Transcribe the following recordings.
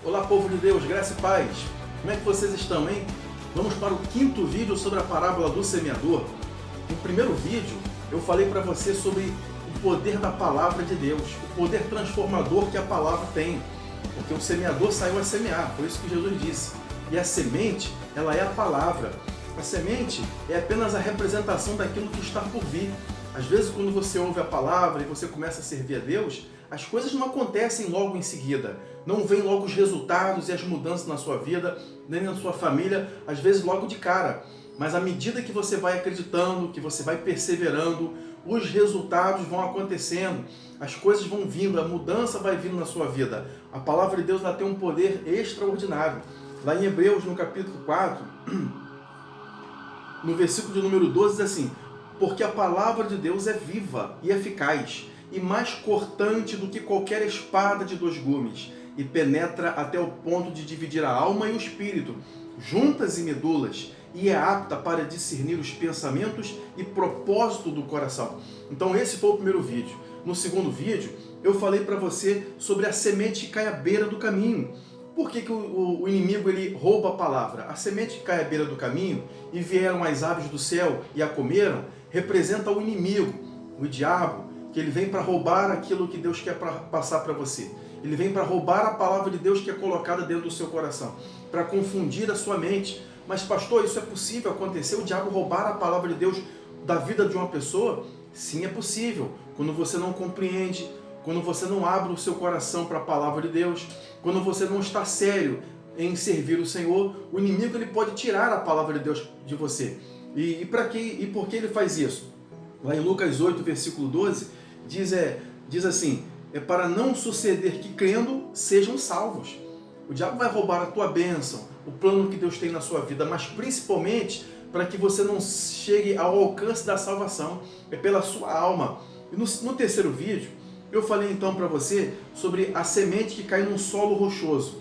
Olá, povo de Deus, graça e paz. Como é que vocês estão, hein? Vamos para o quinto vídeo sobre a parábola do semeador. No primeiro vídeo, eu falei para você sobre o poder da palavra de Deus, o poder transformador que a palavra tem. Porque o semeador saiu a semear, foi isso que Jesus disse. E a semente, ela é a palavra. A semente é apenas a representação daquilo que está por vir. Às vezes, quando você ouve a palavra e você começa a servir a Deus, as coisas não acontecem logo em seguida. Não vêm logo os resultados e as mudanças na sua vida, nem na sua família, às vezes logo de cara. Mas à medida que você vai acreditando, que você vai perseverando, os resultados vão acontecendo, as coisas vão vindo, a mudança vai vindo na sua vida. A palavra de Deus ela tem um poder extraordinário. Lá em Hebreus, no capítulo 4, no versículo de número 12, diz assim: porque a palavra de Deus é viva e eficaz, e mais cortante do que qualquer espada de dois gumes, e penetra até o ponto de dividir a alma e o espírito, juntas e medulas, e é apta para discernir os pensamentos e propósito do coração. Então esse foi o primeiro vídeo. No segundo vídeo, eu falei para você sobre a semente que cai à beira do caminho. Por que o inimigo ele rouba a palavra? A semente que cai à beira do caminho e vieram as aves do céu e a comeram, representa o inimigo, o diabo, que ele vem para roubar aquilo que Deus quer passar para você. Ele vem para roubar a palavra de Deus que é colocada dentro do seu coração, para confundir a sua mente. Mas pastor, isso é possível acontecer? O diabo roubar a palavra de Deus da vida de uma pessoa? Sim, é possível. Quando você não compreende, quando você não abre o seu coração para a palavra de Deus, quando você não está sério em servir o Senhor, o inimigo ele pode tirar a palavra de Deus de você. E para quê? E por que ele faz isso? Lá em Lucas 8, versículo 12, diz assim: é para não suceder que crendo sejam salvos. O diabo vai roubar a tua bênção, o plano que Deus tem na sua vida, mas principalmente para que você não chegue ao alcance da salvação, é pela sua alma. E no terceiro vídeo, eu falei então para você sobre a semente que cai num solo rochoso.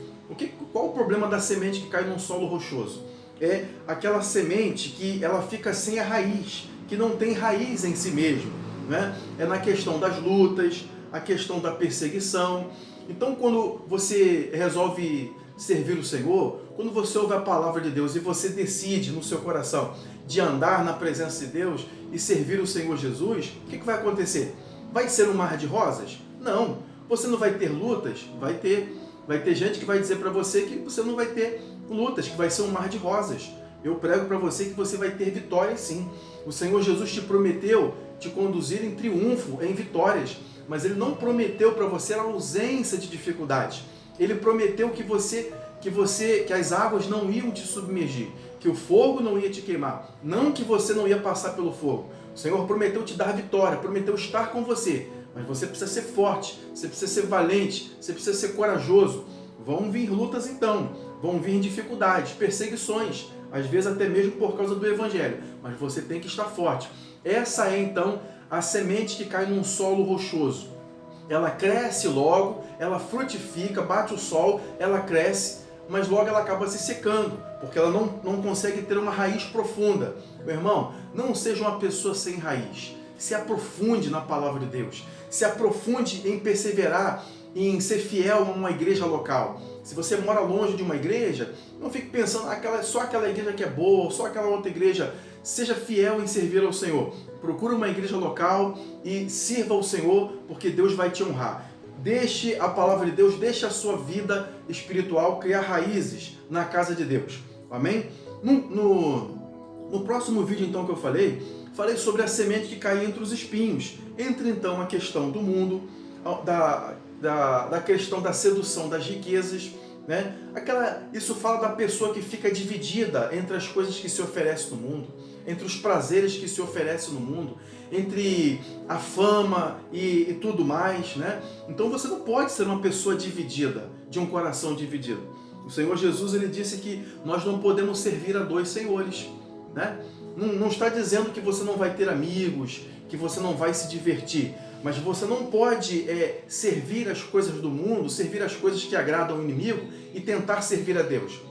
Qual o problema da semente que cai num solo rochoso? É aquela semente que ela fica sem a raiz, que não tem raiz em si mesmo, né? É na questão das lutas, a questão da perseguição. Então, quando você resolve servir o Senhor, quando você ouve a palavra de Deus e você decide no seu coração de andar na presença de Deus e servir o Senhor Jesus, o que vai acontecer? Vai ser um mar de rosas? Não. Você não vai ter lutas? Vai ter. Vai ter gente que vai dizer para você que você não vai ter lutas, que vai ser um mar de rosas. Eu prego para você que você vai ter vitória sim. O Senhor Jesus te prometeu te conduzir em triunfo, em vitórias, mas Ele não prometeu para você a ausência de dificuldades. Ele prometeu que as águas não iam te submergir, que o fogo não ia te queimar, não que você não ia passar pelo fogo. O Senhor prometeu te dar vitória, prometeu estar com você, mas você precisa ser forte, você precisa ser valente, você precisa ser corajoso. Vão vir lutas então, vão vir dificuldades, perseguições, às vezes até mesmo por causa do Evangelho, mas você tem que estar forte. Essa é então a semente que cai num solo rochoso. Ela cresce logo, ela frutifica, bate o sol, ela cresce, mas logo ela acaba se secando, porque ela não consegue ter uma raiz profunda. Meu irmão, não seja uma pessoa sem raiz. Se aprofunde na palavra de Deus. Se aprofunde em perseverar, em ser fiel a uma igreja local. Se você mora longe de uma igreja, não fique pensando só aquela igreja que é boa, só aquela outra igreja. Seja fiel em servir ao Senhor. Procure uma igreja local e sirva ao Senhor, porque Deus vai te honrar. Deixe a palavra de Deus, deixe a sua vida espiritual criar raízes na casa de Deus. Amém? No próximo vídeo então que eu falei sobre a semente que cai entre os espinhos. Entre então a questão do mundo, da questão da sedução das riquezas, né? Isso fala da pessoa que fica dividida entre as coisas que se oferecem no mundo, entre os prazeres que se oferecem no mundo, entre a fama e tudo mais, né? Então você não pode ser uma pessoa dividida, de um coração dividido. O Senhor Jesus ele disse que nós não podemos servir a dois senhores, né? Não está dizendo que você não vai ter amigos, que você não vai se divertir, mas você não pode servir as coisas do mundo, servir as coisas que agradam o inimigo e tentar servir a Deus.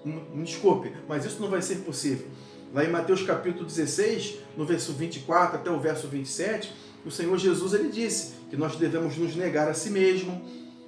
Me desculpe, mas isso não vai ser possível. Lá em Mateus capítulo 16, no verso 24 até o verso 27, o Senhor Jesus ele disse que nós devemos nos negar a si mesmo,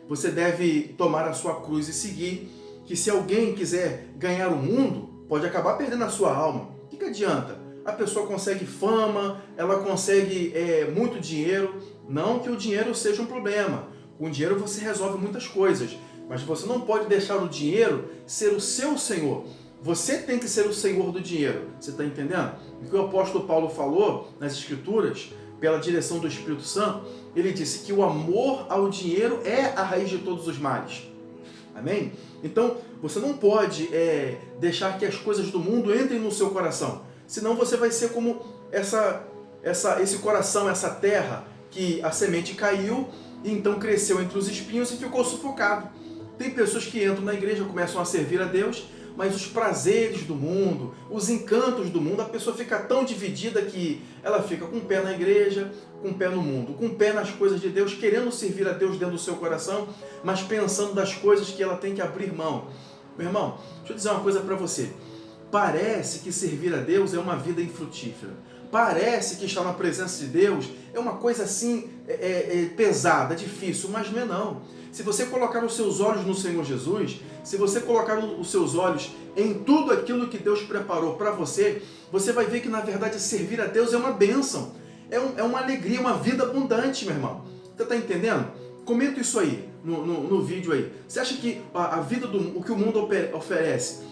você deve tomar a sua cruz e seguir, que se alguém quiser ganhar o mundo, pode acabar perdendo a sua alma. O que adianta? A pessoa consegue fama, ela consegue muito dinheiro, não que o dinheiro seja um problema. Com dinheiro você resolve muitas coisas, mas você não pode deixar o dinheiro ser o seu senhor. Você tem que ser o senhor do dinheiro, você está entendendo? O que o apóstolo Paulo falou nas Escrituras, pela direção do Espírito Santo, ele disse que o amor ao dinheiro é a raiz de todos os males. Amém? Então, você não pode deixar que as coisas do mundo entrem no seu coração, senão você vai ser como esse coração, essa terra, que a semente caiu e então cresceu entre os espinhos e ficou sufocado. Tem pessoas que entram na igreja, começam a servir a Deus, mas os prazeres do mundo, os encantos do mundo, a pessoa fica tão dividida que ela fica com um pé na igreja, com um pé no mundo, com um pé nas coisas de Deus, querendo servir a Deus dentro do seu coração, mas pensando das coisas que ela tem que abrir mão. Meu irmão, deixa eu dizer uma coisa para você. Parece que servir a Deus é uma vida infrutífera. Parece que estar na presença de Deus é uma coisa assim pesada, difícil, mas não é não. Se você colocar os seus olhos no Senhor Jesus, se você colocar os seus olhos em tudo aquilo que Deus preparou para você, você vai ver que na verdade servir a Deus é uma bênção, é uma alegria, uma vida abundante, meu irmão. Você está entendendo? Comenta isso aí no vídeo aí. Você acha que a vida, o que o mundo oferece,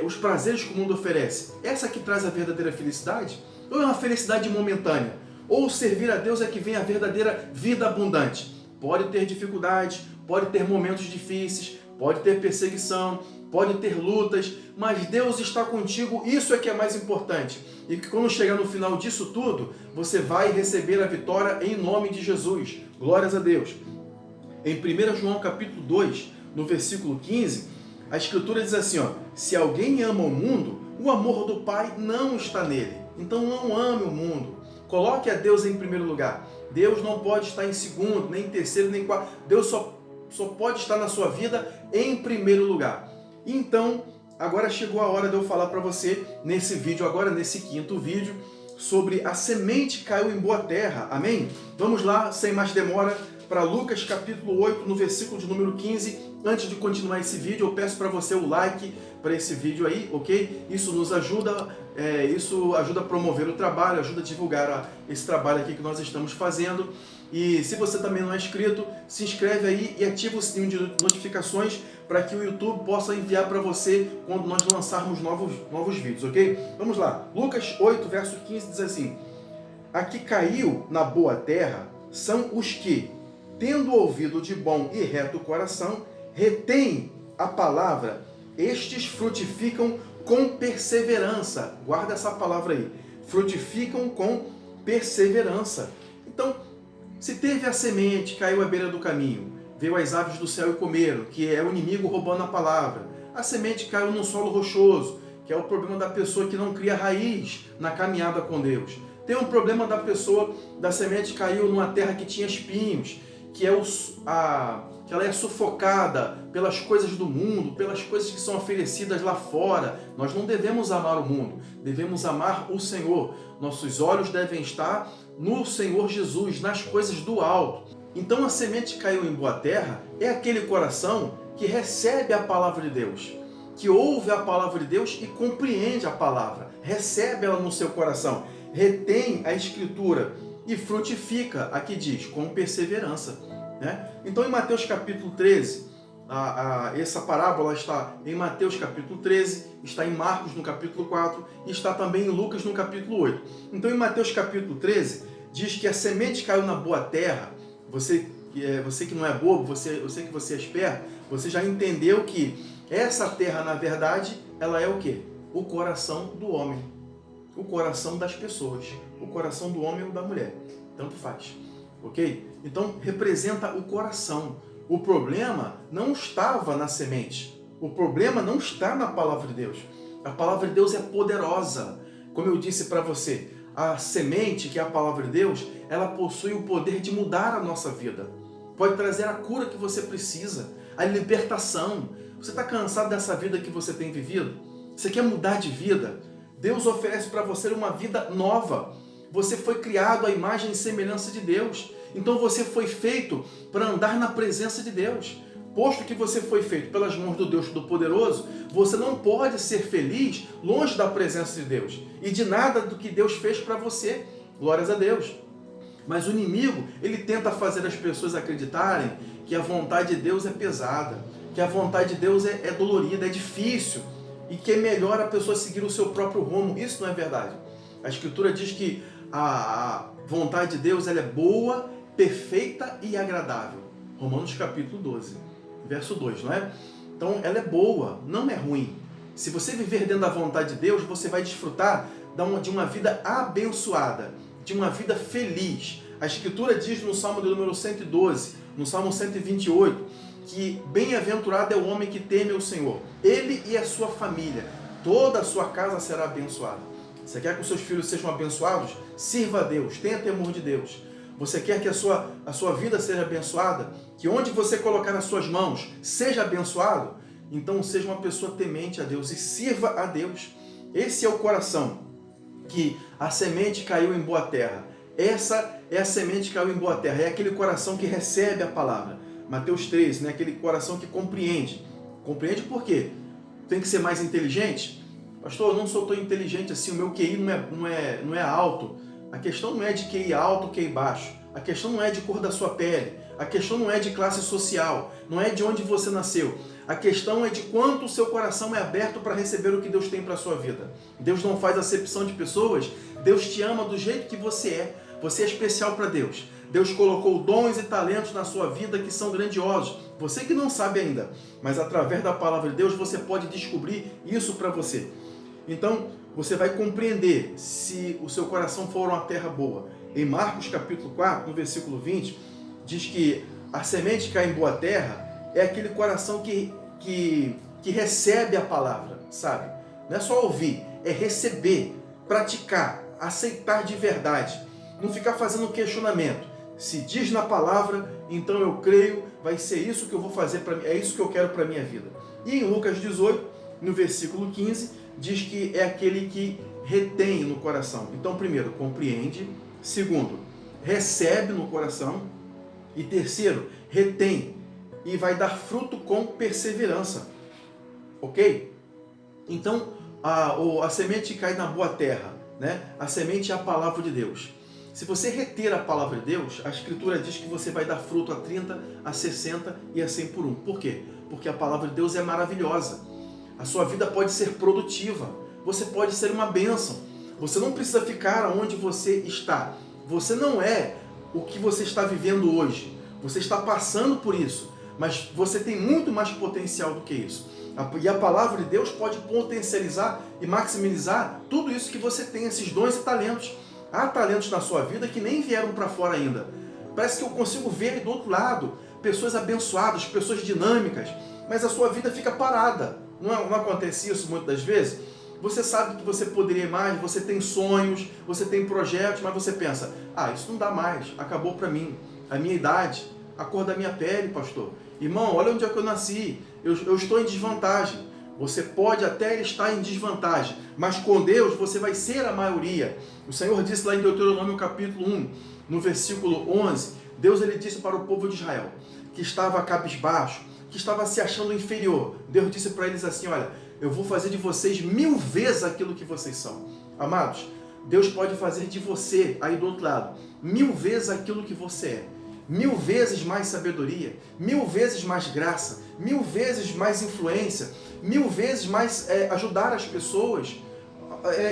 os prazeres que o mundo oferece, essa que traz a verdadeira felicidade? Ou é uma felicidade momentânea? Ou servir a Deus é que vem a verdadeira vida abundante? Pode ter dificuldades, pode ter momentos difíceis, pode ter perseguição, pode ter lutas, mas Deus está contigo, isso é que é mais importante. E que quando chegar no final disso tudo, você vai receber a vitória em nome de Jesus. Glórias a Deus. Em 1 João capítulo 2, no versículo 15, a Escritura diz assim, se alguém ama o mundo, o amor do Pai não está nele. Então não ame o mundo. Coloque a Deus em primeiro lugar. Deus não pode estar em segundo, nem em terceiro, nem em quarto. Deus só pode estar na sua vida em primeiro lugar. Então, agora chegou a hora de eu falar para você, nesse vídeo agora, nesse quinto vídeo, sobre a semente que caiu em boa terra. Amém? Vamos lá, sem mais demora, para Lucas capítulo 8, no versículo de número 15. Antes de continuar esse vídeo, eu peço para você o like para esse vídeo aí, ok? Isso nos ajuda, isso ajuda a promover o trabalho, ajuda a divulgar esse trabalho aqui que nós estamos fazendo. E se você também não é inscrito, se inscreve aí e ativa o sininho de notificações para que o YouTube possa enviar para você quando nós lançarmos novos vídeos, ok? Vamos lá, Lucas 8, verso 15 diz assim: a que caiu na boa terra são os que, tendo ouvido de bom e reto coração, retêm a palavra, estes frutificam com perseverança. Guarda essa palavra aí, frutificam com perseverança. Então, se teve a semente, caiu à beira do caminho, veio as aves do céu e comeram, que é o inimigo roubando a palavra. A semente caiu num solo rochoso, que é o problema da pessoa que não cria raiz na caminhada com Deus. Tem um problema da semente que caiu numa terra que tinha espinhos, que ela é sufocada pelas coisas do mundo, pelas coisas que são oferecidas lá fora. Nós não devemos amar o mundo, devemos amar o Senhor. Nossos olhos devem estar no Senhor Jesus, nas coisas do alto. Então a semente que caiu em boa terra é aquele coração que recebe a palavra de Deus, que ouve a palavra de Deus e compreende a palavra, recebe ela no seu coração, retém a Escritura e frutifica, aqui diz, com perseverança. Né? Então em Mateus capítulo 13, essa parábola está em Mateus capítulo 13, está em Marcos no capítulo 4 e está também em Lucas no capítulo 8. Então em Mateus capítulo 13 diz que a semente caiu na boa terra. Você que não é bobo, eu sei que você é esperto, você já entendeu que essa terra, na verdade, ela é o quê? O coração do homem, o coração das pessoas, o coração do homem ou da mulher, tanto faz, ok? Então representa o coração. O problema não estava na semente, o problema não está na palavra de Deus. A palavra de Deus é poderosa. Como eu disse para você, a semente, que é a palavra de Deus, ela possui o poder de mudar a nossa vida. Pode trazer a cura que você precisa, a libertação. Você está cansado dessa vida que você tem vivido? Você quer mudar de vida? Deus oferece para você uma vida nova. Você foi criado à imagem e semelhança de Deus. Então você foi feito para andar na presença de Deus. posto que você foi feito pelas mãos do Deus Todo-Poderoso, você não pode ser feliz longe da presença de Deus e de nada do que Deus fez para você. Glórias a Deus. Mas o inimigo, ele tenta fazer as pessoas acreditarem que a vontade de Deus é pesada, que a vontade de Deus é dolorida, é difícil, e que é melhor a pessoa seguir o seu próprio rumo. Isso não é verdade. A Escritura diz que a vontade de Deus ela é boa, perfeita e agradável. Romanos capítulo 12, verso 2, não é? Então ela é boa, não é ruim. Se você viver dentro da vontade de Deus, você vai desfrutar de uma vida abençoada, de uma vida feliz. A Escritura diz no Salmo de número 112, no Salmo 128, que bem-aventurado é o homem que teme o Senhor, ele e a sua família, toda a sua casa será abençoada. Você quer que os seus filhos sejam abençoados? Sirva a Deus, tenha temor de Deus. Você quer que a sua vida seja abençoada? Que onde você colocar nas suas mãos seja abençoado? Então seja uma pessoa temente a Deus e sirva a Deus. Esse é o coração que a semente caiu em boa terra. Essa é a semente que caiu em boa terra. É aquele coração que recebe a palavra. Mateus 13, né? Aquele coração que compreende. Compreende por quê? Tem que ser mais inteligente? Pastor, eu não sou tão inteligente assim, o meu QI não é alto. A questão não é de QI alto ou QI baixo. A questão não é de cor da sua pele. A questão não é de classe social. Não é de onde você nasceu. A questão é de quanto o seu coração é aberto para receber o que Deus tem para a sua vida. Deus não faz acepção de pessoas. Deus te ama do jeito que você é. Você é especial para Deus. Deus colocou dons e talentos na sua vida que são grandiosos. Você que não sabe ainda, mas através da palavra de Deus você pode descobrir isso para você. Então, você vai compreender se o seu coração for uma terra boa. Em Marcos capítulo 4, no versículo 20, diz que a semente que cai em boa terra é aquele coração que recebe a palavra, sabe? Não é só ouvir, é receber, praticar, aceitar de verdade. Não ficar fazendo questionamento. Se diz na palavra, então eu creio, vai ser isso que eu vou fazer para mim, é isso que eu quero para a minha vida. E em Lucas 18, no versículo 15, diz que é aquele que retém no coração. Então, primeiro, compreende. Segundo, recebe no coração. E terceiro, retém e vai dar fruto com perseverança. Ok? Então, a semente cai na boa terra, né? A semente é a palavra de Deus. Se você reter a palavra de Deus, a Escritura diz que você vai dar fruto a 30, a 60 e a 100 por um. Por quê? Porque a palavra de Deus é maravilhosa. A sua vida pode ser produtiva. Você pode ser uma bênção. Você não precisa ficar onde você está. Você não é o que você está vivendo hoje. Você está passando por isso. Mas você tem muito mais potencial do que isso. E a palavra de Deus pode potencializar e maximizar tudo isso que você tem, esses dons e talentos. Há talentos na sua vida que nem vieram para fora ainda. Parece que eu consigo ver do outro lado pessoas abençoadas, pessoas dinâmicas, mas a sua vida fica parada. Não acontece isso muitas das vezes? Você sabe que você poderia mais, você tem sonhos, você tem projetos, mas você pensa, isso não dá mais, acabou para mim. A minha idade, a cor da minha pele, pastor. Irmão, olha onde é que eu nasci, eu estou em desvantagem. Você pode até estar em desvantagem, mas com Deus você vai ser a maioria. O Senhor disse lá em Deuteronômio capítulo 1, no versículo 11, Deus ele disse para o povo de Israel, que estava cabisbaixo, que estava se achando inferior. Deus disse para eles assim, olha, eu vou fazer de vocês 1000 vezes aquilo que vocês são. Amados, Deus pode fazer de você, aí do outro lado, 1000 vezes aquilo que você é. 1000 vezes mais sabedoria, 1000 vezes mais graça, 1000 vezes mais influência, 1000 vezes mais ajudar as pessoas.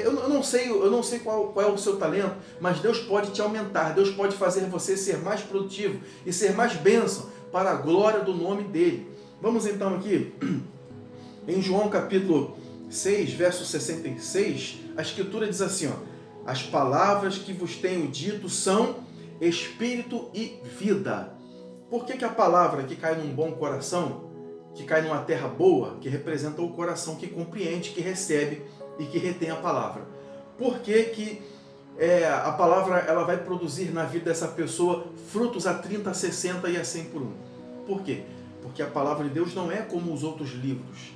Eu não sei qual é o seu talento, mas Deus pode te aumentar, Deus pode fazer você ser mais produtivo e ser mais bênção para a glória do nome dele. Vamos então aqui, em João capítulo 6, verso 66, a Escritura diz assim, as palavras que vos tenho dito são espírito e vida. Por que a palavra que cai num bom coração, que cai numa terra boa, que representa o coração que compreende, que recebe e que retém a palavra? Por que a palavra ela vai produzir na vida dessa pessoa frutos a 30, a 60 e a 100 por um? Por quê? Porque a palavra de Deus não é como os outros livros,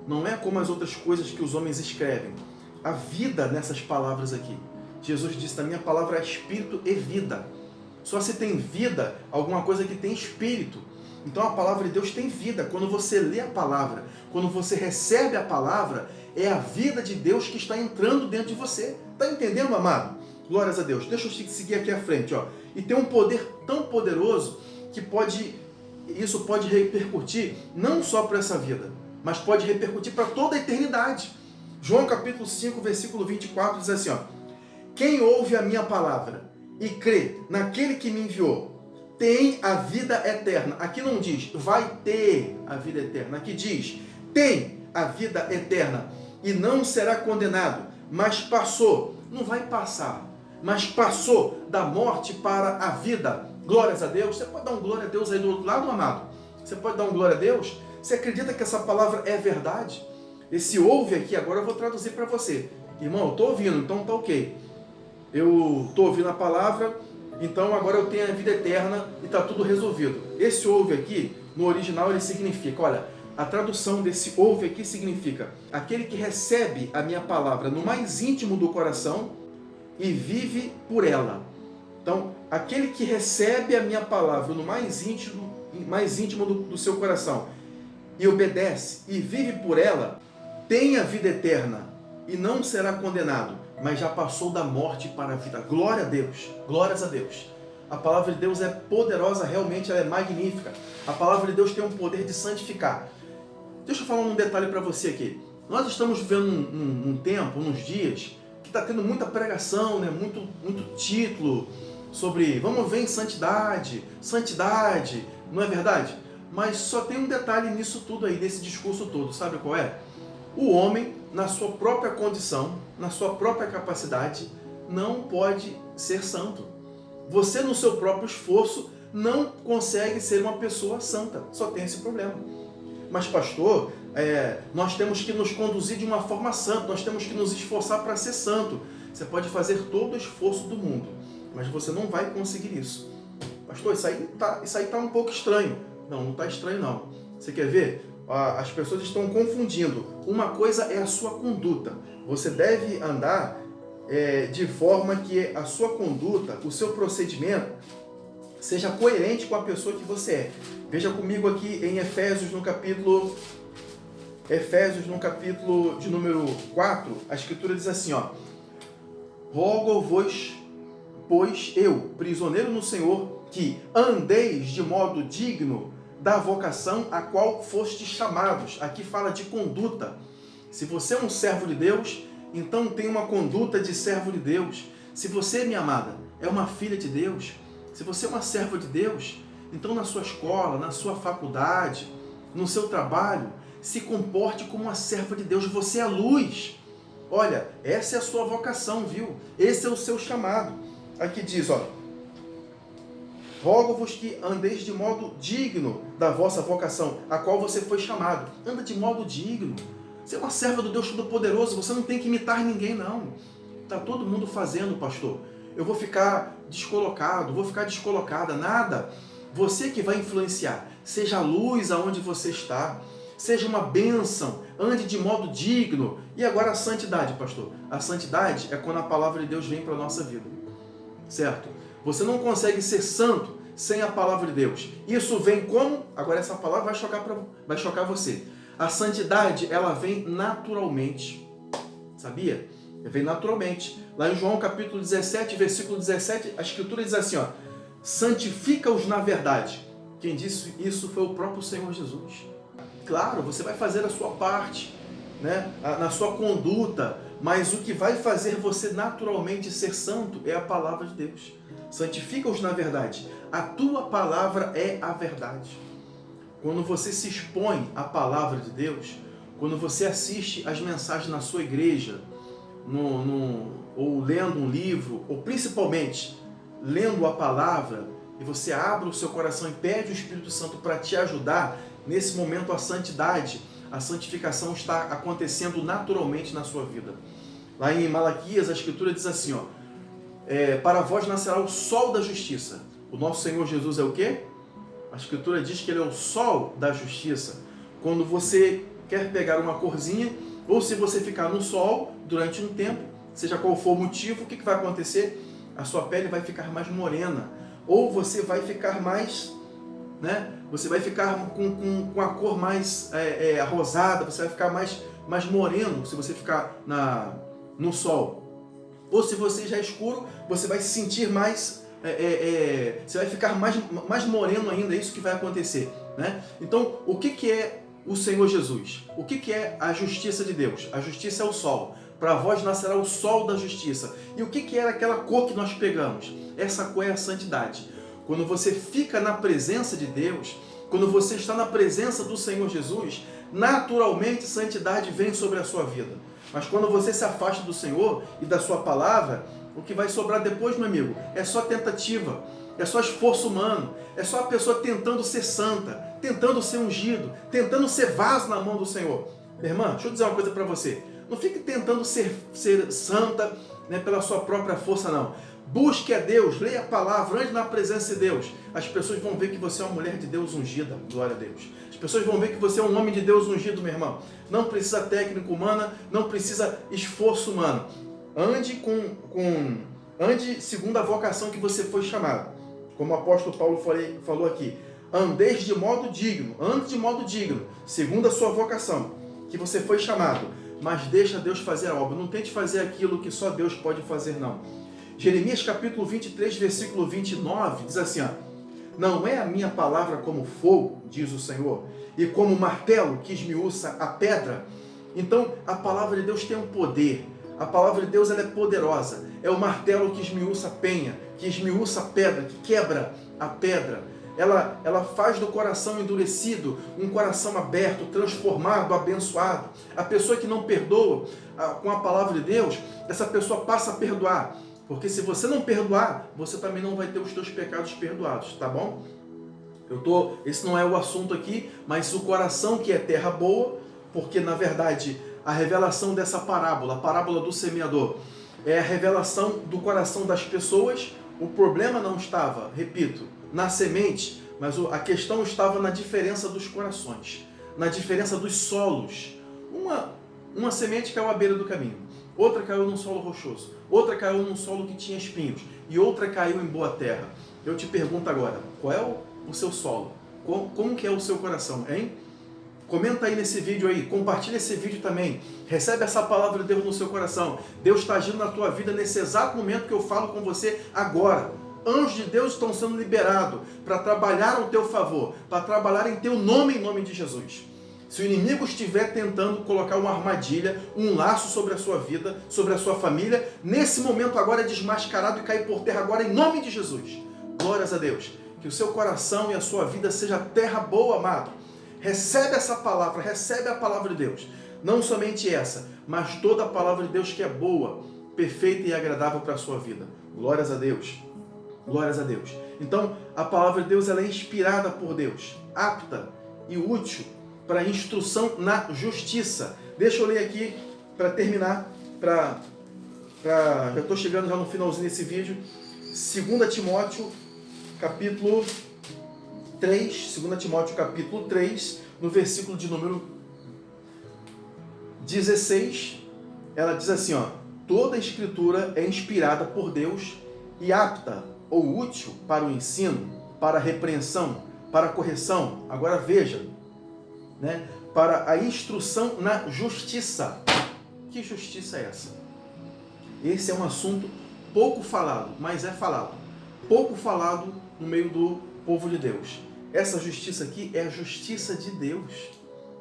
não é como as outras coisas que os homens escrevem. A vida nessas palavras aqui. Jesus disse, a minha palavra é espírito e vida. Só se tem vida, alguma coisa que tem espírito. Então a palavra de Deus tem vida. Quando você lê a palavra, quando você recebe a palavra, é a vida de Deus que está entrando dentro de você. Está entendendo, amado? Glórias a Deus. Deixa eu seguir aqui à frente. Ó. E tem um poder tão poderoso que isso pode repercutir não só para essa vida, mas pode repercutir para toda a eternidade. João capítulo 5, versículo 24 diz assim, ó, quem ouve a minha palavra e crê naquele que me enviou, tem a vida eterna. Aqui não diz, vai ter a vida eterna. Aqui diz, tem a vida eterna e não será condenado, mas passou, não vai passar, mas passou da morte para a vida. Glórias a Deus. Você pode dar um glória a Deus aí do outro lado, amado? Você pode dar um glória a Deus? Você acredita que essa palavra é verdade? Esse ouve aqui, agora eu vou traduzir para você. Irmão, eu estou ouvindo, então está ok. Eu estou ouvindo a palavra, então agora eu tenho a vida eterna e está tudo resolvido. Esse ouve aqui, no original, ele significa, olha, a tradução desse ouve aqui significa aquele que recebe a minha palavra no mais íntimo do coração e vive por ela. Então, aquele que recebe a minha palavra no mais íntimo do seu coração e obedece e vive por ela, tem a vida eterna e não será condenado, mas já passou da morte para a vida. Glória a Deus, glórias a Deus. A palavra de Deus é poderosa, realmente ela é magnífica. A palavra de Deus tem um poder de santificar. Deixa eu falar um detalhe para você aqui. Nós estamos vivendo um tempo, uns dias, que está tendo muita pregação, né? muito título sobre vamos ver em santidade, santidade, não é verdade? Mas só tem um detalhe nisso tudo aí, nesse discurso todo, sabe qual é? O homem, na sua própria condição, na sua própria capacidade, não pode ser santo. Você, no seu próprio esforço, não consegue ser uma pessoa santa. Só tem esse problema. Mas, pastor, nós temos que nos conduzir de uma forma santa, nós temos que nos esforçar para ser santo. Você pode fazer todo o esforço do mundo, mas você não vai conseguir isso. Pastor, isso aí tá um pouco estranho. Não está estranho não. Você quer ver? As pessoas estão confundindo. Uma coisa é a sua conduta. Você deve andar de forma que a sua conduta, o seu procedimento, seja coerente com a pessoa que você é. Veja comigo aqui em Efésios no capítulo de número 4, a Escritura diz assim, ó, rogo-vos, pois eu, prisioneiro no Senhor, que andeis de modo digno da vocação a qual fostes chamados. Aqui fala de conduta. Se você é um servo de Deus, então tem uma conduta de servo de Deus. Se você, minha amada, é uma filha de Deus, se você é uma serva de Deus, então na sua escola, na sua faculdade, no seu trabalho, se comporte como uma serva de Deus. Você é a luz. Olha, essa é a sua vocação, viu? Esse é o seu chamado. Aqui diz, ó, rogo-vos que andeis de modo digno da vossa vocação, a qual você foi chamado. Anda de modo digno. Você é uma serva do Deus Todo-Poderoso, você não tem que imitar ninguém, não. Está todo mundo fazendo, pastor. Eu vou ficar descolocado, vou ficar descolocada, nada. Você que vai influenciar. Seja a luz aonde você está. Seja uma bênção, ande de modo digno. E agora a santidade, pastor. A santidade é quando a palavra de Deus vem para a nossa vida. Certo? Você não consegue ser santo sem a palavra de Deus. Isso vem como? Agora essa palavra vai chocar você. A santidade, ela vem naturalmente. Sabia? Vem naturalmente. Lá em João capítulo 17, versículo 17, a Escritura diz assim, ó, santifica-os na verdade. Quem disse isso foi o próprio Senhor Jesus. Claro, você vai fazer a sua parte, né, na sua conduta, mas o que vai fazer você naturalmente ser santo é a palavra de Deus. Santifica-os na verdade. A tua palavra é a verdade. Quando você se expõe à palavra de Deus, quando você assiste as mensagens na sua igreja, ou lendo um livro, ou principalmente lendo a palavra, e você abre o seu coração e pede o Espírito Santo para te ajudar, nesse momento a santidade, a santificação está acontecendo naturalmente na sua vida. Lá em Malaquias, a Escritura diz assim, ó, para vós nascerá o sol da justiça. O nosso Senhor Jesus é o quê? A Escritura diz que Ele é o sol da justiça. Quando você quer pegar uma corzinha, ou se você ficar no sol durante um tempo, seja qual for o motivo, o que vai acontecer? A sua pele vai ficar mais morena. Ou você vai ficar mais né? Você vai ficar com a cor mais rosada, você vai ficar mais moreno se você ficar no sol. Ou se você já é escuro, você vai se sentir mais, você vai ficar mais moreno ainda, é isso que vai acontecer, né? Então, o que é o Senhor Jesus? O que é a justiça de Deus? A justiça é o sol. Para vós nascerá o sol da justiça. E o que era aquela cor que nós pegamos? Essa cor é a santidade. Quando você fica na presença de Deus, quando você está na presença do Senhor Jesus, naturalmente santidade vem sobre a sua vida. Mas quando você se afasta do Senhor e da sua palavra, o que vai sobrar depois, meu amigo, é só tentativa, é só esforço humano, é só a pessoa tentando ser santa, tentando ser ungido, tentando ser vaso na mão do Senhor. Minha irmã, deixa eu dizer uma coisa para você. Não fique tentando ser santa, né, pela sua própria força, não. Busque a Deus, leia a palavra, ande na presença de Deus. As pessoas vão ver que você é uma mulher de Deus ungida, glória a Deus. As pessoas vão ver que você é um homem de Deus ungido, meu irmão. Não precisa técnica humana, não precisa esforço humano. Ande segundo a vocação que você foi chamado. Como o apóstolo Paulo falou aqui. Andeis de modo digno, ande de modo digno, segundo a sua vocação, que você foi chamado. Mas deixa Deus fazer a obra. Não tente fazer aquilo que só Deus pode fazer, não. Jeremias capítulo 23, versículo 29, diz assim, ó, não é a minha palavra como fogo, diz o Senhor, e como martelo que esmiuça a pedra. Então, a palavra de Deus tem um poder. A palavra de Deus ela é poderosa. É o martelo que esmiuça a penha, que esmiuça a pedra, que quebra a pedra. Ela faz do coração endurecido um coração aberto, transformado, abençoado. A pessoa que não perdoa com a palavra de Deus, essa pessoa passa a perdoar. Porque se você não perdoar, você também não vai ter os seus pecados perdoados, tá bom? Esse não é o assunto aqui, mas o coração que é terra boa, porque na verdade a revelação dessa parábola, a parábola do semeador, é a revelação do coração das pessoas. O problema não estava, repito, na semente, mas a questão estava na diferença dos corações, na diferença dos solos. Uma semente caiu à beira do caminho, outra caiu num solo rochoso, outra caiu num solo que tinha espinhos e outra caiu em boa terra. Eu te pergunto agora, qual é o seu solo? Como que é o seu coração, hein? Comenta aí nesse vídeo aí, compartilha esse vídeo também, recebe essa palavra de Deus no seu coração. Deus está agindo na tua vida nesse exato momento que eu falo com você agora. Anjos de Deus estão sendo liberados para trabalhar ao teu favor, para trabalhar em teu nome, em nome de Jesus. Se o inimigo estiver tentando colocar uma armadilha, um laço sobre a sua vida, sobre a sua família, nesse momento agora é desmascarado e cair por terra agora em nome de Jesus. Glórias a Deus. Que o seu coração e a sua vida seja terra boa, amado. Recebe essa palavra, recebe a palavra de Deus. Não somente essa, mas toda a palavra de Deus que é boa, perfeita e agradável para a sua vida. Glórias a Deus. Glórias a Deus. Então, a palavra de Deus ela é inspirada por Deus, apta e útil para instrução na justiça. Deixa eu ler aqui para terminar, já estou chegando já no finalzinho desse vídeo. 2 Timóteo, capítulo 3, 2 Timóteo, capítulo 3, no versículo de número 16, ela diz assim, ó, toda a escritura é inspirada por Deus e apta ou útil para o ensino, para a repreensão, para a correção. Agora veja, né? Para a instrução na justiça. Que justiça é essa? Esse é um assunto pouco falado, mas é falado. Pouco falado no meio do povo de Deus. Essa justiça aqui é a justiça de Deus.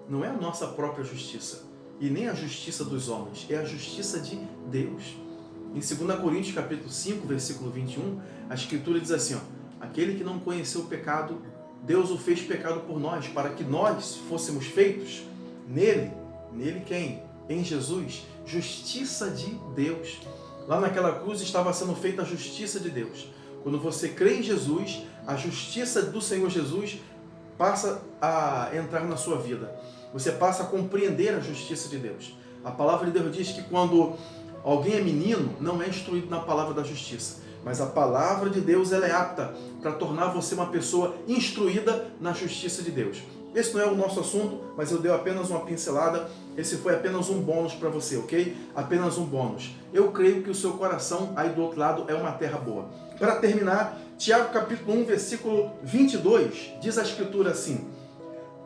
Não é a nossa própria justiça. E nem a justiça dos homens. É a justiça de Deus. Em 2 Coríntios capítulo 5, versículo 21, a Escritura diz assim, ó, aquele que não conheceu o pecado, Deus o fez pecado por nós, para que nós fôssemos feitos nele. Nele quem? Em Jesus. Justiça de Deus. Lá naquela cruz estava sendo feita a justiça de Deus. Quando você crê em Jesus, a justiça do Senhor Jesus passa a entrar na sua vida. Você passa a compreender a justiça de Deus. A palavra de Deus diz que quando alguém é menino, não é instruído na palavra da justiça. Mas a palavra de Deus ela é apta para tornar você uma pessoa instruída na justiça de Deus. Esse não é o nosso assunto, mas eu dei apenas uma pincelada. Esse foi apenas um bônus para você, ok? Apenas um bônus. Eu creio que o seu coração aí do outro lado é uma terra boa. Para terminar, Tiago capítulo 1, versículo 22, diz a Escritura assim: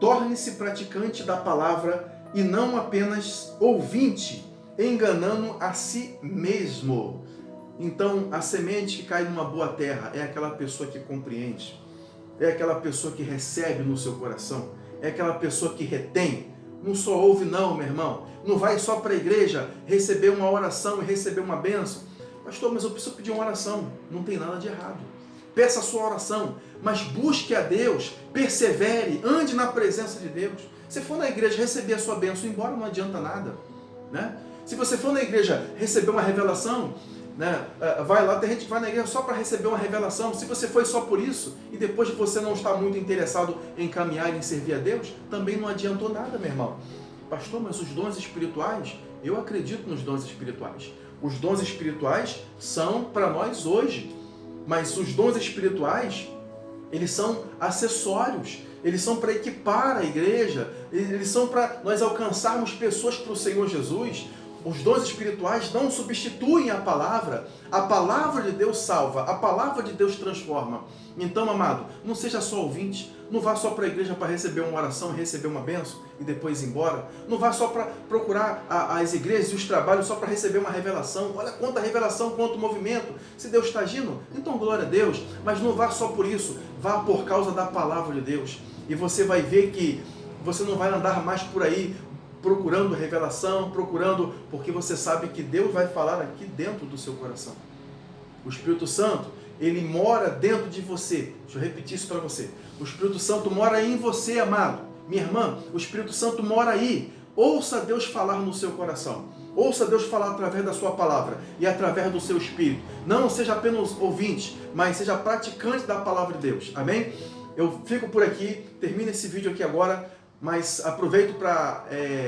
torne-se praticante da palavra e não apenas ouvinte, enganando a si mesmo. Então, a semente que cai numa boa terra é aquela pessoa que compreende, é aquela pessoa que recebe no seu coração, é aquela pessoa que retém. Não só ouve não, meu irmão. Não vai só para a igreja receber uma oração e receber uma bênção. Pastor, mas eu preciso pedir uma oração. Não tem nada de errado. Peça a sua oração, mas busque a Deus, persevere, ande na presença de Deus. Se for na igreja receber a sua bênção e ir embora, não adianta nada, né? Se você for na igreja receber uma revelação, né, vai lá, tem gente que vai na igreja só para receber uma revelação. Se você foi só por isso e depois você não está muito interessado em caminhar e em servir a Deus, também não adiantou nada, meu irmão. Pastor, mas os dons espirituais, eu acredito nos dons espirituais. Os dons espirituais são para nós hoje, mas os dons espirituais, eles são acessórios, eles são para equipar a igreja, eles são para nós alcançarmos pessoas para o Senhor Jesus. Os dons espirituais não substituem a palavra de Deus salva, a palavra de Deus transforma. Então, amado, não seja só ouvinte, não vá só para a igreja para receber uma oração, receber uma bênção e depois ir embora. Não vá só para procurar as igrejas e os trabalhos só para receber uma revelação. Olha quanta revelação, quanto movimento. Se Deus está agindo, então glória a Deus. Mas não vá só por isso, vá por causa da palavra de Deus. E você vai ver que você não vai andar mais por aí procurando revelação, porque você sabe que Deus vai falar aqui dentro do seu coração. O Espírito Santo, ele mora dentro de você. Deixa eu repetir isso para você. O Espírito Santo mora em você, amado. Minha irmã, o Espírito Santo mora aí. Ouça Deus falar no seu coração. Ouça Deus falar através da sua palavra e através do seu Espírito. Não seja apenas ouvinte, mas seja praticante da palavra de Deus. Amém? Eu fico por aqui, termino esse vídeo aqui agora, mas aproveito para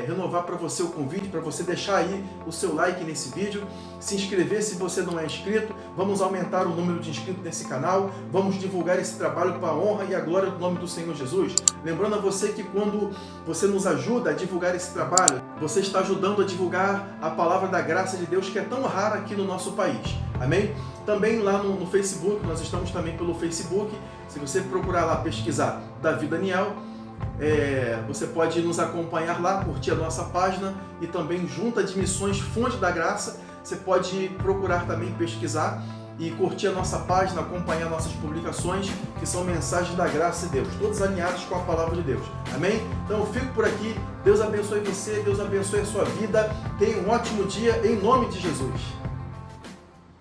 renovar para você o convite, para você deixar aí o seu like nesse vídeo, se inscrever se você não é inscrito. Vamos aumentar o número de inscritos nesse canal, vamos divulgar esse trabalho para a honra e a glória do nome do Senhor Jesus. Lembrando a você que quando você nos ajuda a divulgar esse trabalho, você está ajudando a divulgar a palavra da graça de Deus, que é tão rara aqui no nosso país. Amém? Também lá no Facebook, nós estamos também pelo Facebook. Se você procurar lá, pesquisar Davi Daniel, você pode nos acompanhar lá, curtir a nossa página, e também Junta de Missões Fonte da Graça. Você pode procurar também, pesquisar e curtir a nossa página, acompanhar nossas publicações, que são mensagens da graça de Deus, todas alinhadas com a palavra de Deus. Amém? Então eu fico por aqui. Deus abençoe você, Deus abençoe a sua vida. Tenha um ótimo dia em nome de Jesus.